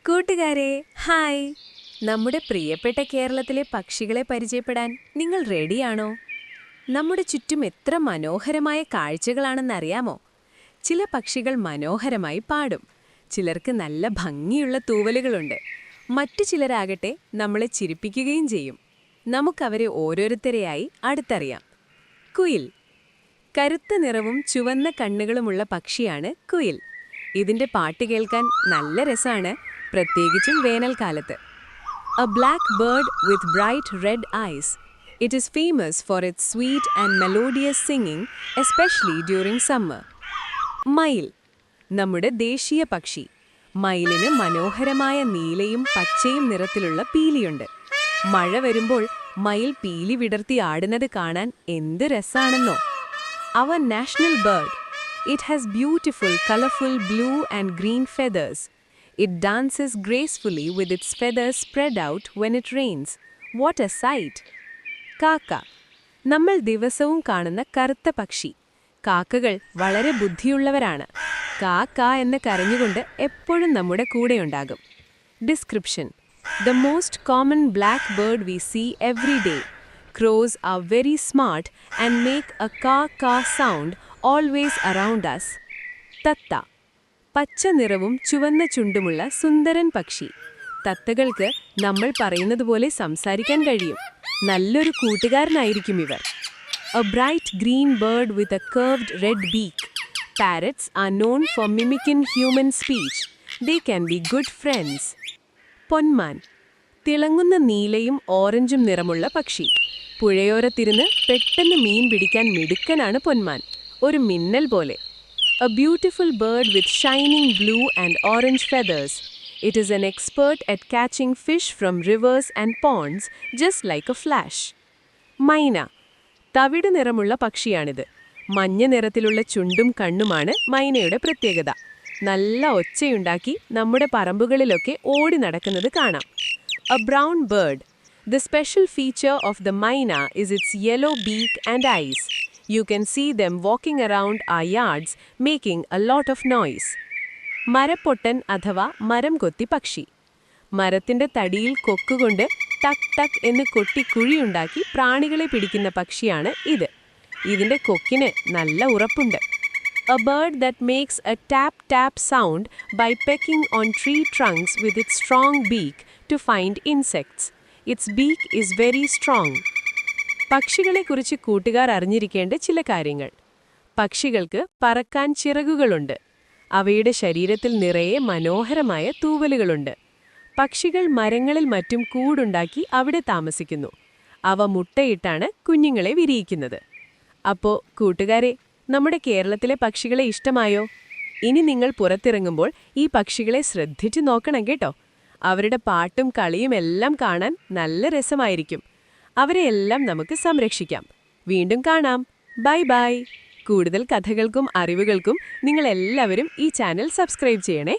കൂട്ടുകാരെ ഹായ്. നമ്മുടെ പ്രിയപ്പെട്ട കേരളത്തിലെ പക്ഷികളെ പരിചയപ്പെടാൻ നിങ്ങൾ റെഡിയാണോ? നമ്മുടെ ചുറ്റും എത്ര മനോഹരമായ കാഴ്ചകളാണെന്നറിയാമോ? ചില പക്ഷികൾ മനോഹരമായി പാടും, ചിലർക്ക് നല്ല ഭംഗിയുള്ള തൂവലുകളുണ്ട്, മറ്റു ചിലരാകട്ടെ നമ്മളെ ചിരിപ്പിക്കുകയും ചെയ്യും. നമുക്കവരെ ഓരോരുത്തരെയായി അടുത്തറിയാം. കുയിൽ. കറുത്ത നിറവും ചുവന്ന കണ്ണുകളുമുള്ള പക്ഷിയാണ് കുയിൽ. ഇതിന്റെ പാട്ട് കേൾക്കാൻ നല്ല രസമാണ്, പ്രത്യേകിച്ചും വേനൽക്കാലത്ത്. A black bird with bright red eyes. It is famous for its sweet and melodious singing, especially during summer. മയിൽ. നമ്മുടെ ദേശീയ പക്ഷി. മയിലിന് മനോഹരമായ നീലയും പച്ചയും നിറത്തിലുള്ള പീലിയുണ്ട്. മഴ വരുമ്പോൾ മയിൽ പീലി വിടർത്തി ആടുന്നത് കാണാൻ എന്ത് രസാണെന്നോ. Our national bird. It has beautiful, colorful blue and green feathers. It dances gracefully with its feathers spread out when it rains. What a sight! കാക്ക. നമ്മൾ ദിവസവും കാണുന്ന കറുത്ത പക്ഷി. കാക്കകൾ വളരെ ബുദ്ധിയുള്ളവരാണ്. കാക്ക എന്ന് കരഞ്ഞുകൊണ്ട് എപ്പോഴും നമ്മുടെ കൂടെയുണ്ടാകും. Description. The most common black bird we see every day. Crows are very smart and make a caw-caw sound always around us. തത്ത. പച്ച നിറവും ചുവന്ന ചുണ്ടുമുള്ള സുന്ദരൻ പക്ഷി. തത്തകൾക്ക് നമ്മൾ പറയുന്നത് പോലെ സംസാരിക്കാൻ കഴിയും. നല്ലൊരു കൂട്ടുകാരനായിരിക്കും ഇവർ. A bright green bird with a curved red beak. Parrots are known for mimicking human speech. They can be good friends. പൊന്മാൻ. തിളങ്ങുന്ന നീലയും ഓറഞ്ചും നിറമുള്ള പക്ഷി. പുഴയോരത്തിരുന്ന് പെട്ടെന്ന് മീൻ പിടിക്കാൻ മിടുക്കനാണ് പൊന്മാൻ, ഒരു മിന്നൽ പോലെ. A beautiful bird with shining blue and orange feathers. It is an expert at catching fish from rivers and ponds, just like a flash. മൈന. തവിട് നിറമുള്ള പക്ഷിയാണിത്. മഞ്ഞ നിറത്തിലുള്ള ചുണ്ടും കണ്ണുമാണ് മൈനയുടെ പ്രത്യേകത. നല്ല ഒച്ചയുണ്ടാക്കി നമ്മുടെ പറമ്പുകളിലൊക്കെ ഓടി നടക്കുന്നത് കാണാം. A brown bird. The special feature of the myna is its yellow beak and eyes. You can see them walking around our yards, making a lot of noise. മരപ്പൊട്ടൻ അഥവാ മരം കൊത്തി പക്ഷി. മരത്തിന്റെ തടിയിൽ കൊക്കുകൊണ്ട് ടക് ടക് എന്ന് കൊട്ടി കുഴിയുണ്ടാക്കി പ്രാണികളെ പിടിക്കുന്ന പക്ഷിയാണ് ഇത്. ഇതിന്റെ കൊക്കിന് നല്ല ഉറപ്പുണ്ട്. A bird that makes a tap-tap sound by pecking on tree trunks with its strong beak to find insects. Its beak is very strong. പക്ഷികളെക്കുറിച്ച് കൂട്ടുകാർ അറിഞ്ഞിരിക്കേണ്ട ചില കാര്യങ്ങൾ. പക്ഷികൾക്ക് പറക്കാൻ ചിറകുകളുണ്ട്. അവയുടെ ശരീരത്തിൽ നിറയെ മനോഹരമായ തൂവലുകളുണ്ട്. പക്ഷികൾ മരങ്ങളിൽ മറ്റും കൂടുണ്ടാക്കി അവിടെ താമസിക്കുന്നു. അവ മുട്ടയിട്ടാണ് കുഞ്ഞുങ്ങളെ വിരിയിക്കുന്നത്. അപ്പോ കൂട്ടുകാരെ, നമ്മുടെ കേരളത്തിലെ പക്ഷികളെ ഇഷ്ടമായോ? ഇനി നിങ്ങൾ പുറത്തിറങ്ങുമ്പോൾ ഈ പക്ഷികളെ ശ്രദ്ധിച്ചു നോക്കണം കേട്ടോ. അവരുടെ പാട്ടും കളിയും എല്ലാം കാണാൻ നല്ല രസമായിരിക്കും. അവരെയെല്ലാം നമുക്ക് സംരക്ഷിക്കാം. വീണ്ടും കാണാം. Bye bye. കൂടുതൽ കഥകൾക്കും അറിവുകൾക്കും നിങ്ങൾ എല്ലാവരും ഈ ചാനൽ സബ്സ്ക്രൈബ് ചെയ്യണേ.